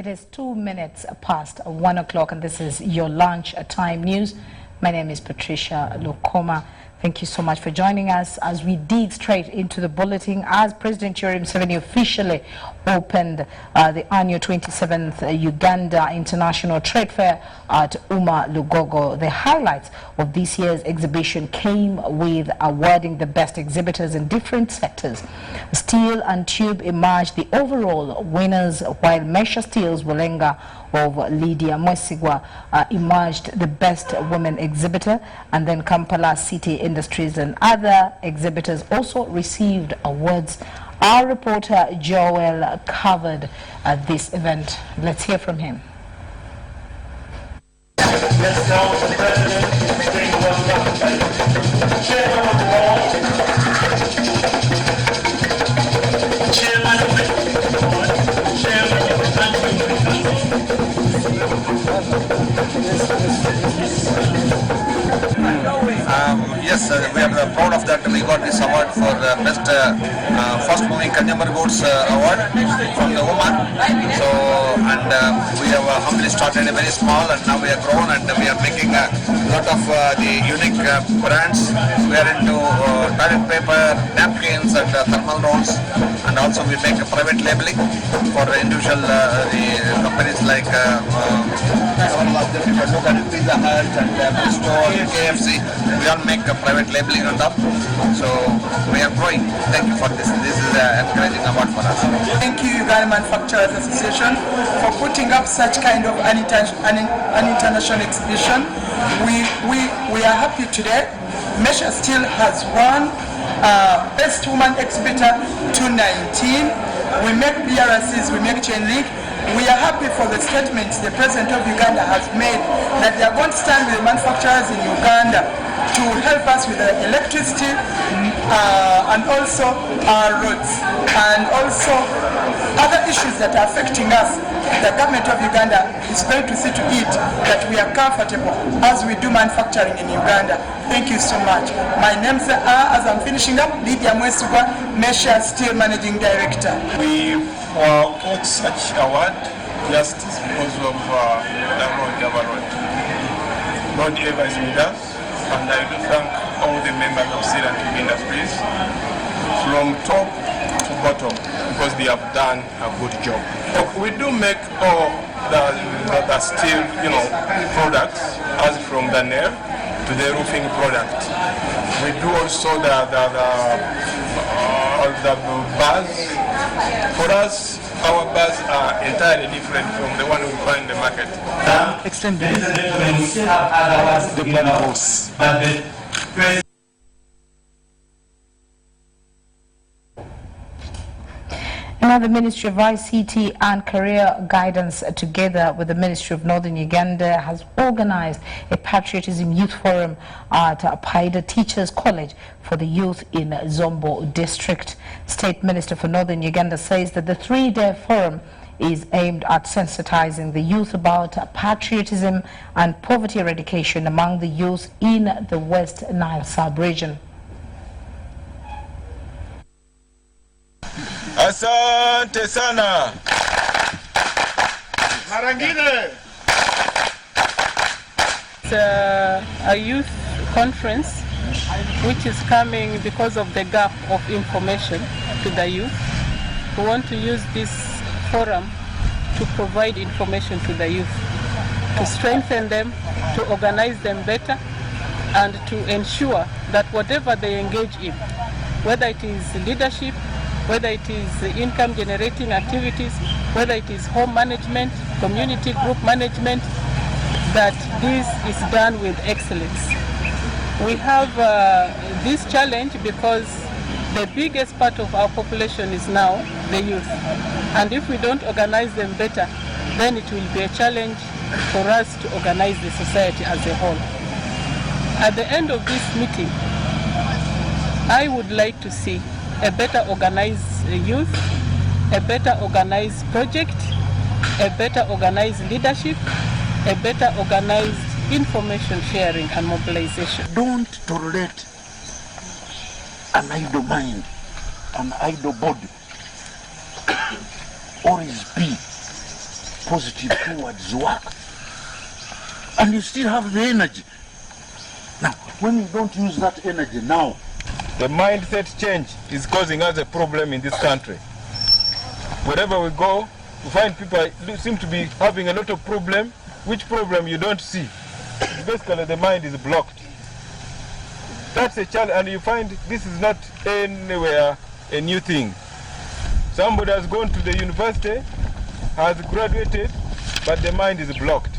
It is 2 minutes past 1 o'clock, and this is your lunch time news. My name is Patricia Lokoma. Thank you so much for joining us as we dig straight into the bulletin. As President Yoweri Museveni officially opened the annual 27th Uganda International Trade Fair at Uma Lugogo, the highlights of this year's exhibition came with awarding the best exhibitors in different sectors. Steel and Tube emerged the overall winners, while Mesha Steel's Walenga of Lydia Mwesigwa emerged the best women exhibitor, and then Kampala City Industries and other exhibitors also received awards. Our reporter Joel covered this event. Let's hear from him. Yes, we are proud of that. We got this award for the best fast moving consumer goods award from the woman. So, and we have humbly started very small, and now we have grown, and we are making a lot of the unique brands. We are into toilet paper, napkins, and thermal rolls, and also we make a private labeling for individual the companies like look at Pizza Hut and Bristol, KFC. We all make a private labeling on top, so we are growing. Thank you for this. This is an encouraging award for us. Thank you, Uganda Manufacturers Association, for putting up such kind of an international exhibition. We are happy today. Mesha Steel has won Best Woman Exhibitor 2019. We make PRCs, we make chain link. We are happy for the statements the President of Uganda has made that they are going to stand with the manufacturers in Uganda to help us with the electricity and also our roads and also other issues that are affecting us. The government of Uganda is going to see to it that we are comfortable as we do manufacturing in Uganda. Thank you so much. My name is, as I'm finishing up, Lydia Mwesigwa, Mesha Steel Managing Director. We got such award just because of the road government. God ever is with us, and I do thank all the members of Steel and Tube Industries from top to bottom because they have done a good job. We do make all the steel, products, as from the nail to the roofing product. We do also the bars. For us, our bars are entirely different from the one we find in the market. We still have other ones, but the Now, the Ministry of ICT and Career Guidance, together with the Ministry of Northern Uganda, has organized a Patriotism Youth Forum at Paida Teachers College for the youth in Zombo District. State Minister for Northern Uganda says that the 3-day forum is aimed at sensitizing the youth about patriotism and poverty eradication among the youth in the West Nile sub-region. Asante sana. Marangine. It's a youth conference which is coming because of the gap of information to the youth. We want to use this forum to provide information to the youth, to strengthen them, to organize them better, and to ensure that whatever they engage in, whether it is leadership, whether it is income generating activities, whether it is home management, community group management, that this is done with excellence. We have this challenge because the biggest part of our population is now the youth. And if we don't organize them better, then it will be a challenge for us to organize the society as a whole. At the end of this meeting, I would like to see a better organized youth, a better organized project, a better organized leadership, a better organized information sharing and mobilization. Don't tolerate an idle mind, an idle body. Always be positive towards work. And you still have the energy. Now, when you don't use that energy now, the mindset change is causing us a problem in this country. Wherever we go, we find people seem to be having a lot of problem. Which problem you don't see? Basically, the mind is blocked. That's a challenge, and you find this is not anywhere a new thing. Somebody has gone to the university, has graduated, but the mind is blocked.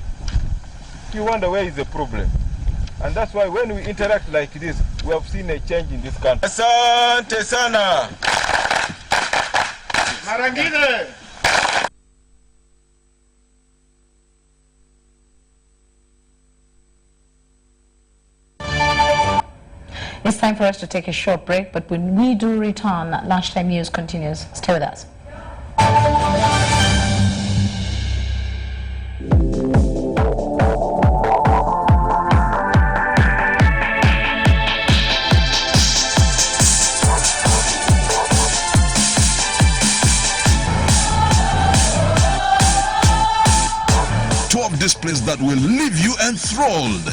You wonder where is the problem. And that's why when we interact like this, we have seen a change in this country. Asante sana. Marangine. It's time for us to take a short break, but when we do return, Lunchtime News continues. Stay with us. 12 displays that will leave you enthralled.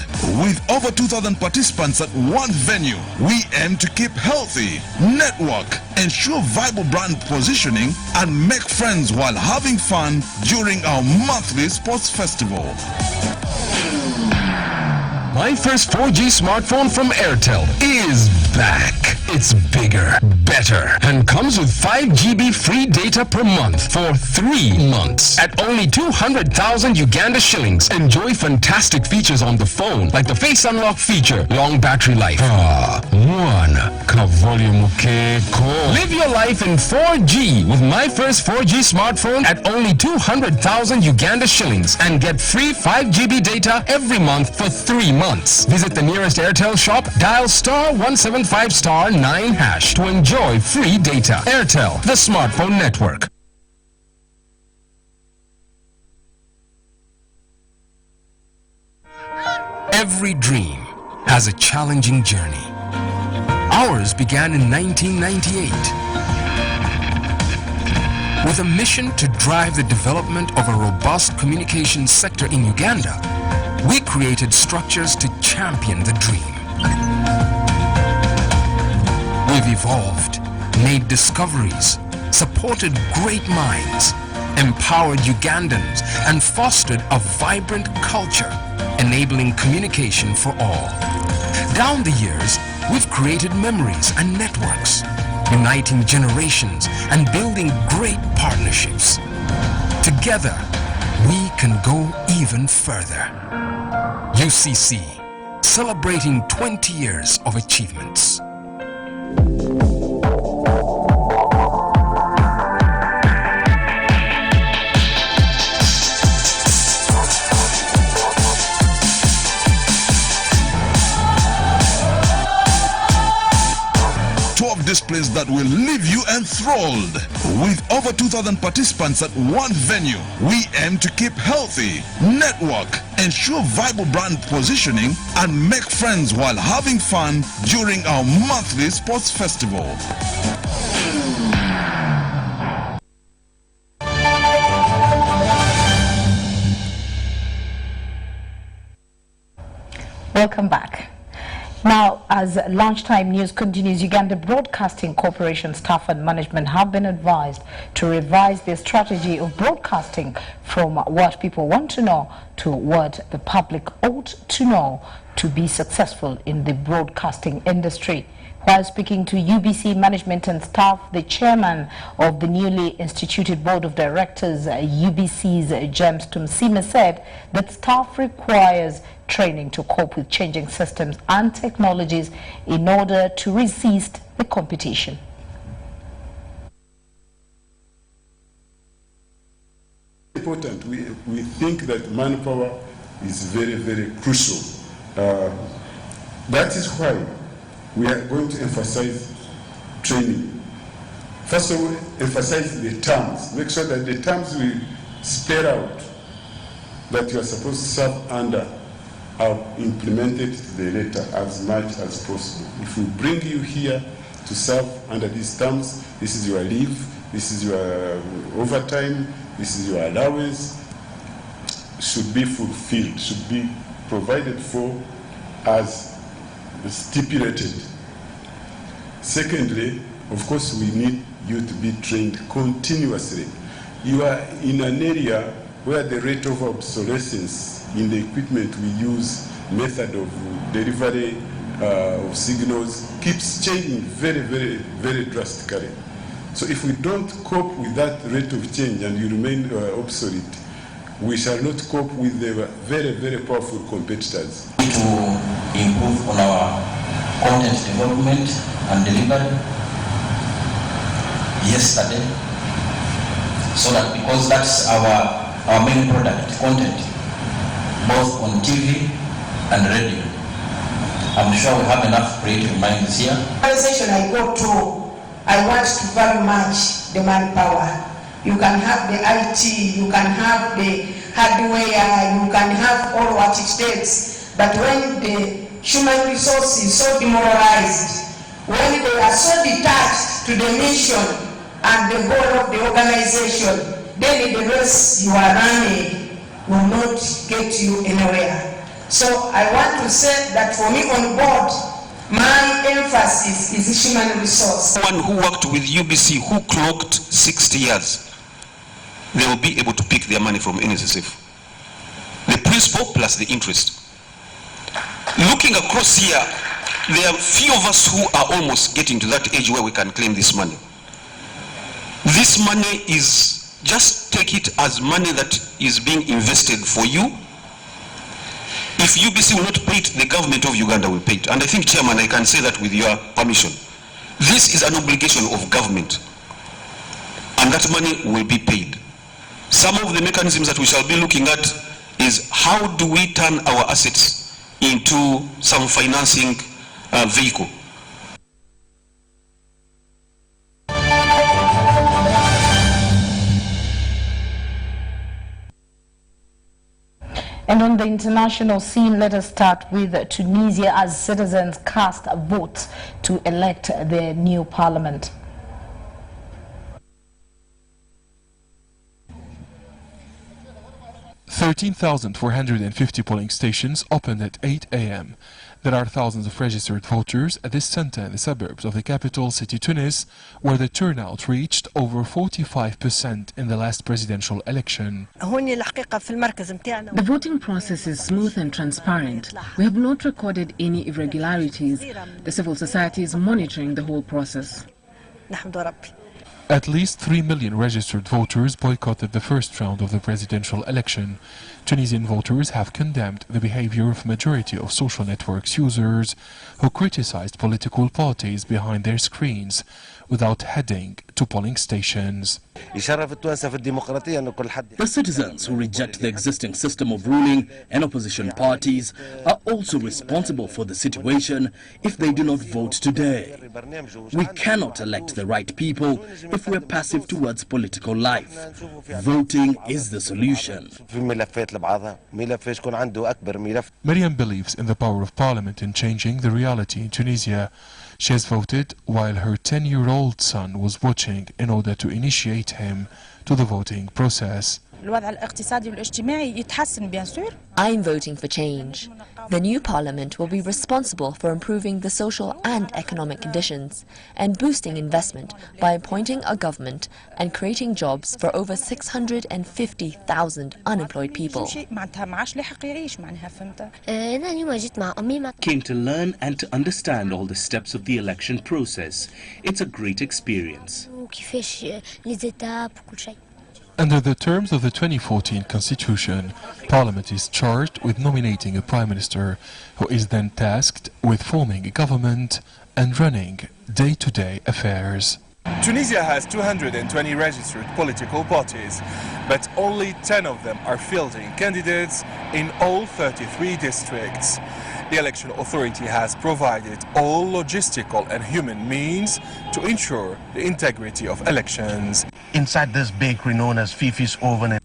With over 2,000 participants at one venue, we aim to keep healthy, network, ensure viable brand positioning, and make friends while having fun during our monthly sports festival. My first 4G smartphone from Airtel is back. It's bigger, better, and comes with 5 GB free data per month for 3 months. At only 200,000 Uganda shillings, enjoy fantastic features on the phone, like the face unlock feature, long battery life. Live your life in 4G with my first 4G smartphone at only 200,000 Uganda shillings and get free 5 GB data every month for 3 months. Visit the nearest Airtel shop, dial *175*9# to enjoy free data. Airtel, the smartphone network. Every dream has a challenging journey. Ours began in 1998 with a mission to drive the development of a robust communications sector in Uganda. We created structures to champion the dream. We've evolved, made discoveries, supported great minds, empowered Ugandans, and fostered a vibrant culture, enabling communication for all. Down the years, we've created memories and networks, uniting generations and building great partnerships. Together, we can go even further. UCC, celebrating 20 years of achievements. 12 displays that will leave you enthralled. With over 2,000 participants at one venue, we aim to keep healthy, network, ensure viable brand positioning, and make friends while having fun during our monthly sports festival. Welcome back. Now, as Lunchtime News continues, Uganda Broadcasting Corporation staff and management have been advised to revise their strategy of broadcasting from what people want to know to what the public ought to know to be successful in the broadcasting industry. While speaking to UBC management and staff, the chairman of the newly instituted board of directors, UBC's James Tumsima, said that staff requires training to cope with changing systems and technologies in order to resist the competition. Important. We think that manpower is very, very crucial. That is why we are going to emphasize training. First of all, emphasize the terms. Make sure that the terms we spell out that you are supposed to serve under are implemented to the letter as much as possible. If we bring you here to serve under these terms, this is your leave, this is your overtime, this is your allowance, should be fulfilled, should be provided for as stipulated. Secondly, of course, we need you to be trained continuously. You are in an area where the rate of obsolescence in the equipment we use, method of delivery of signals keeps changing very, very, very drastically. So if we don't cope with that rate of change and you remain obsolete, we shall not cope with the very, very powerful competitors. To improve on our content development and delivery yesterday, so that because that's our main product, content, both on TV and radio. I'm sure we have enough creative minds here. The organization I go to, I want to very much the manpower. You can have the IT, you can have the hardware, you can have all what it takes. But when the human resource is so demoralized, when they are so detached to the mission and the goal of the organization, then the race you are running will not get you anywhere. So I want to say that for me on board, my emphasis is human resource. Someone who worked with UBC who clocked 60 years, they will be able to pick their money from NSSF. The principal plus the interest. Looking across here, there are few of us who are almost getting to that age where we can claim this money. This money is, just take it as money that is being invested for you. If UBC will not pay it, the government of Uganda will pay it. And I think, Chairman, I can say that with your permission. This is an obligation of government. And that money will be paid. Some of the mechanisms that we shall be looking at is how do we turn our assets into some financing vehicle. And on the international scene, let us start with Tunisia as citizens cast votes to elect their new parliament. $13,450 polling stations opened at 8 a.m. There are thousands of registered voters at this center in the suburbs of the capital city Tunis, where the turnout reached over 45% in the last presidential election. The voting process is smooth and transparent. We have not recorded any irregularities. The civil society is monitoring the whole process. At least 3 million registered voters boycotted the first round of the presidential election. Tunisian voters have condemned the behavior of a majority of social networks users who criticized political parties behind their screens without heading to polling stations. The citizens who reject the existing system of ruling and opposition parties are also responsible for the situation if they do not vote today. We cannot elect the right people if we are passive towards political life. Voting is the solution. Miriam believes in the power of parliament in changing the reality in Tunisia. She has voted while her 10-year-old son was watching in order to initiate him to the voting process. I'm voting for change. The new parliament will be responsible for improving the social and economic conditions and boosting investment by appointing a government and creating jobs for over 650,000 unemployed people. Came to learn and to understand all the steps of the election process. It's a great experience. Under the terms of the 2014 Constitution, Parliament is charged with nominating a Prime Minister, who is then tasked with forming a government and running day-to-day affairs. Tunisia has 220 registered political parties, but only 10 of them are fielding candidates in all 33 districts. The election authority has provided all logistical and human means to ensure the integrity of elections. Inside this bakery known as Fifi's Oven.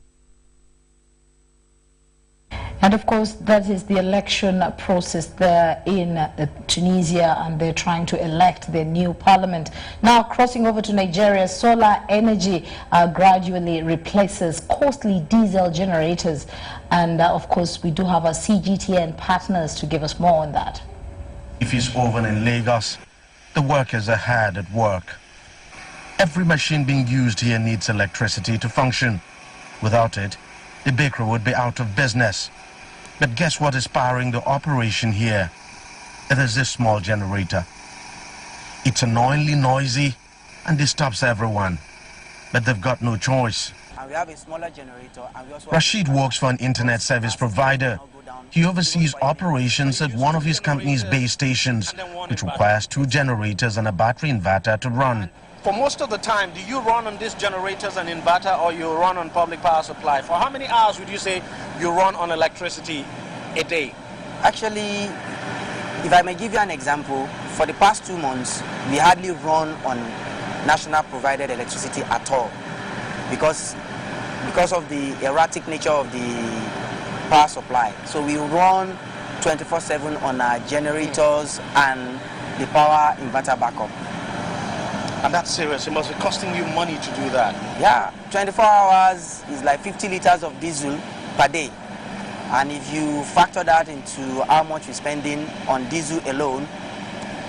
And of course, that is the election process there in Tunisia, and they're trying to elect their new parliament. Now, crossing over to Nigeria, solar energy gradually replaces costly diesel generators. And of course, we do have our CGTN partners to give us more on that. If it's over in Lagos, the workers are hard at work. Every machine being used here needs electricity to function. Without it, the bakery would be out of business. But guess what is powering the operation here? It is this small generator. It's annoyingly noisy and disturbs everyone. But they've got no choice. And we have a smaller generator. And we also Rashid works for an internet service provider. He oversees operations at one of his company's base stations, which requires 2 generators and a battery inverter to run. For most of the time, do you run on these generators and inverter, or you run on public power supply? For how many hours would you say you run on electricity a day? Actually, if I may give you an example, for the past 2 months, we hardly run on national provided electricity at all, because of the erratic nature of the power supply. So we run 24/7 on our generators and the power inverter backup. And that's serious. It must be costing you money to do that. Yeah, 24 hours is like 50 liters of diesel per day. And if you factor that into how much we're spending on diesel alone,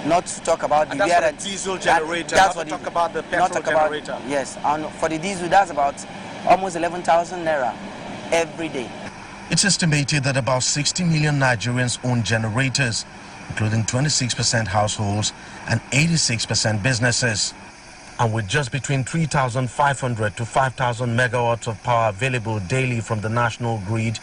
not to talk about and that's for the diesel generator, not to talk about the petrol generator. Yes, and for the diesel, that's about almost 11,000 naira every day. It's estimated that about 60 million Nigerians own generators, including 26% households and 86% businesses. And with just between 3,500 to 5,000 megawatts of power available daily from the national grid,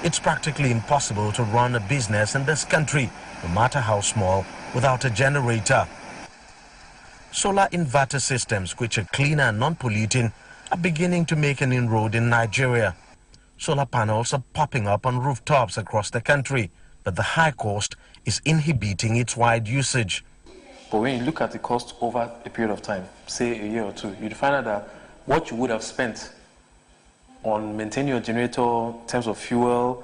it's practically impossible to run a business in this country, no matter how small, without a generator. Solar inverter systems, which are cleaner and non-polluting, are beginning to make an inroad in Nigeria. Solar panels are popping up on rooftops across the country, but the high cost is inhibiting its wide usage. But when you look at the cost over a period of time, say a year or two, you'd find out that what you would have spent on maintaining your generator in terms of fuel,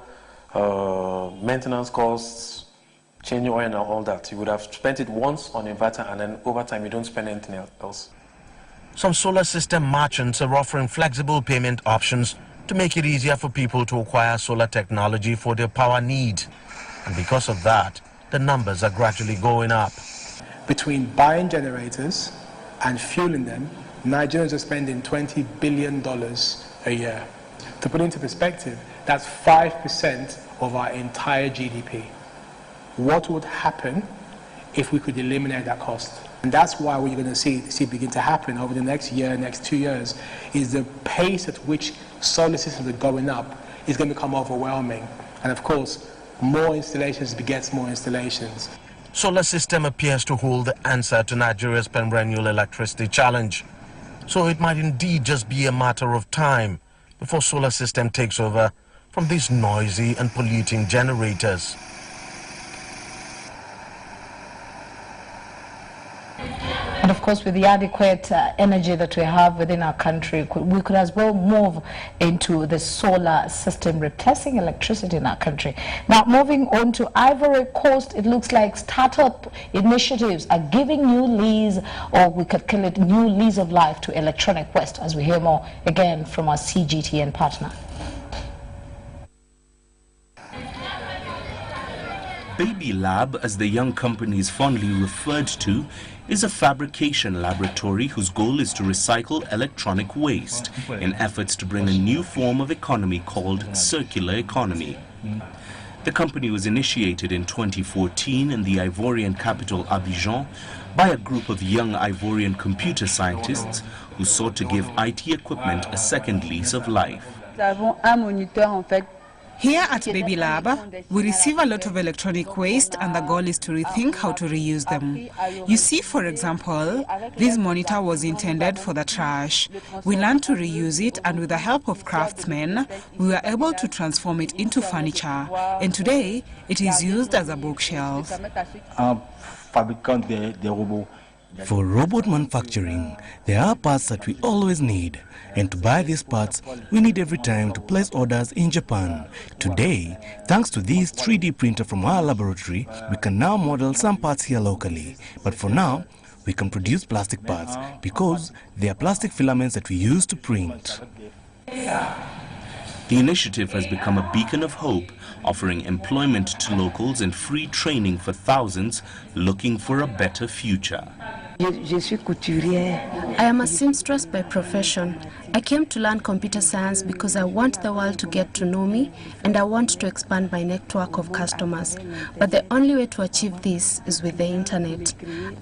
maintenance costs, changing oil and all that, you would have spent it once on inverter, and then over time you don't spend anything else. Some solar system merchants are offering flexible payment options to make it easier for people to acquire solar technology for their power needs. And because of that, the numbers are gradually going up. Between buying generators and fueling them, Nigerians are spending $20 billion a year. To put it into perspective, that's 5% of our entire GDP. What would happen if we could eliminate that cost? And that's why what you're going to see begin to happen over the next year, next 2 years, is the pace at which solar systems are going up is going to become overwhelming. And of course, more installations begets more installations. Solar system appears to hold the answer to Nigeria's perennial electricity challenge. So it might indeed just be a matter of time before solar system takes over from these noisy and polluting generators. And of course, with the adequate energy that we have within our country, we could as well move into the solar system, replacing electricity in our country. Now, moving on to Ivory Coast, it looks like startup initiatives are giving new lease, or we could call it new lease of life, to Electronic West, as we hear more again from our CGTN partner. Baby Lab, as the young company is fondly referred to, is a fabrication laboratory whose goal is to recycle electronic waste in efforts to bring a new form of economy called circular economy. The company was initiated in 2014 in the Ivorian capital Abidjan by a group of young Ivorian computer scientists who sought to give IT equipment a second lease of life. Here at Baby Lab, we receive a lot of electronic waste, and the goal is to rethink how to reuse them. You see, for example, this monitor was intended for the trash. We learned to reuse it, and with the help of craftsmen, we were able to transform it into furniture. And today, it is used as a bookshelf. For robot manufacturing, there are parts that we always need. And to buy these parts, we need every time to place orders in Japan. Today, thanks to this 3D printer from our laboratory, we can now model some parts here locally. But for now, we can produce plastic parts because they are plastic filaments that we use to print. The initiative has become a beacon of hope, offering employment to locals and free training for thousands looking for a better future. I am a seamstress by profession. I came to learn computer science because I want the world to get to know me and I want to expand my network of customers. But the only way to achieve this is with the internet.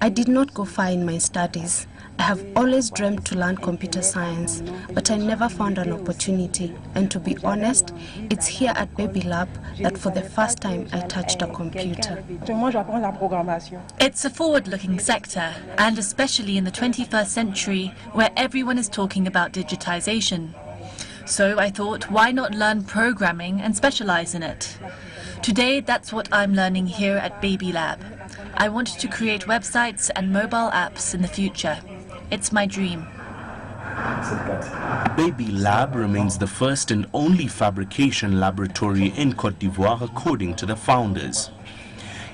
I did not go far in my studies. I have always dreamed to learn computer science, but I never found an opportunity. And to be honest, it's here at Baby Lab that for the first time I touched a computer. It's a forward-looking sector, and especially in the 21st century, where everyone is talking about digitization. So I thought, why not learn programming and specialize in it? Today, that's what I'm learning here at Baby Lab. I want to create websites and mobile apps in the future. It's my dream. Baby Lab remains the first and only fabrication laboratory in Côte d'Ivoire, according to the founders.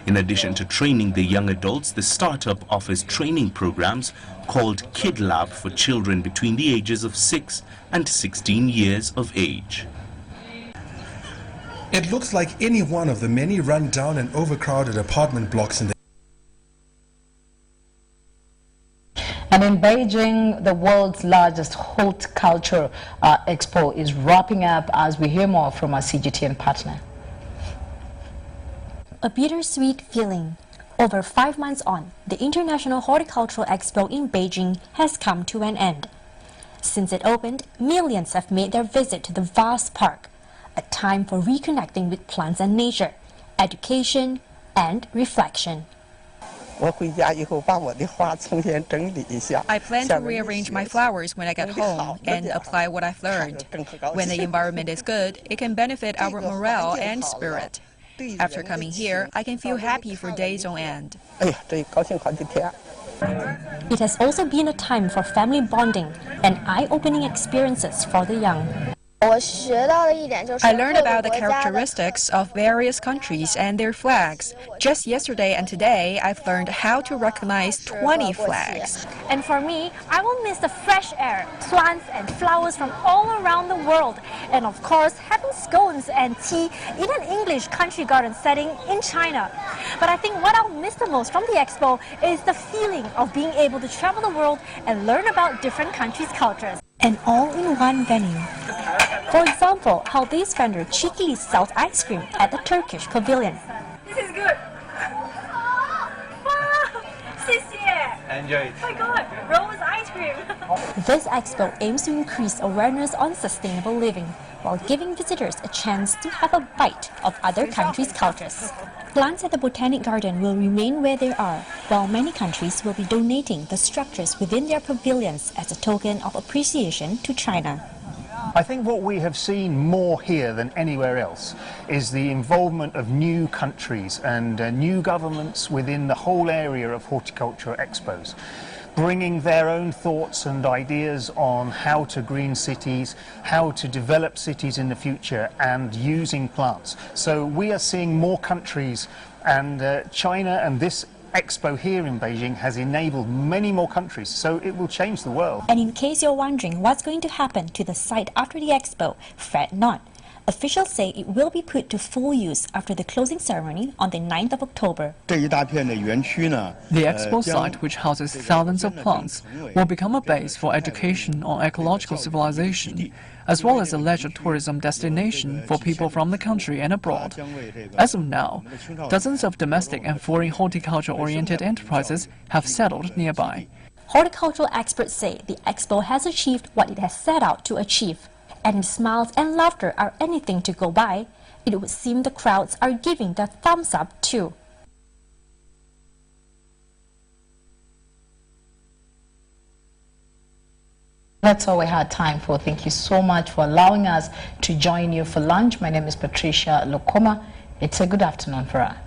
In addition to training the young adults, the startup offers training programs called Kid Lab for children between the ages of 6 and 16 years of age. It looks like any one of the many run-down and overcrowded apartment blocks in the And in Beijing, the world's largest horticulture expo is wrapping up as we hear more from our CGTN partner. A bittersweet feeling. Over 5 months on, the International Horticultural Expo in Beijing has come to an end. Since it opened, millions have made their visit to the vast park, a time for reconnecting with plants and nature, education and reflection. I plan to rearrange my flowers when I get home and apply what I've learned. When the environment is good, it can benefit our morale and spirit. After coming here, I can feel happy for days on end. It has also been a time for family bonding and eye-opening experiences for the young. I learned about the characteristics of various countries and their flags. Just yesterday and today, I've learned how to recognize 20 flags. And for me, I will miss the fresh air, plants and flowers from all around the world. And of course, having scones and tea in an English country garden setting in China. But I think what I'll miss the most from the expo is the feeling of being able to travel the world and learn about different countries' cultures. And all in one venue. For example, how this vendor cheekily sells ice cream at the Turkish pavilion. This is good. Enjoy it. Oh my God, Rose ice cream. This expo aims to increase awareness on sustainable living while giving visitors a chance to have a bite of other countries' cultures. Plants at the Botanic Garden will remain where they are, while many countries will be donating the structures within their pavilions as a token of appreciation to China. I think what we have seen more here than anywhere else is the involvement of new countries and new governments within the whole area of horticulture expos, bringing their own thoughts and ideas on how to green cities, how to develop cities in the future, and using plants. So we are seeing more countries, and China and this expo here in Beijing has enabled many more countries, so it will change the world. And in case you're wondering what's going to happen to the site after the expo, fret not. Officials say it will be put to full use after the closing ceremony on the 9th of October. The expo site, which houses thousands of plants, will become a base for education on ecological civilization, as well as a leisure tourism destination for people from the country and abroad. As of now, dozens of domestic and foreign horticulture-oriented enterprises have settled nearby. Horticultural experts say the expo has achieved what it has set out to achieve. And if smiles and laughter are anything to go by, it would seem the crowds are giving the thumbs up too. That's all we had time for. Thank you so much for allowing us to join you for lunch. My name is Patricia Lokoma. It's a good afternoon for us.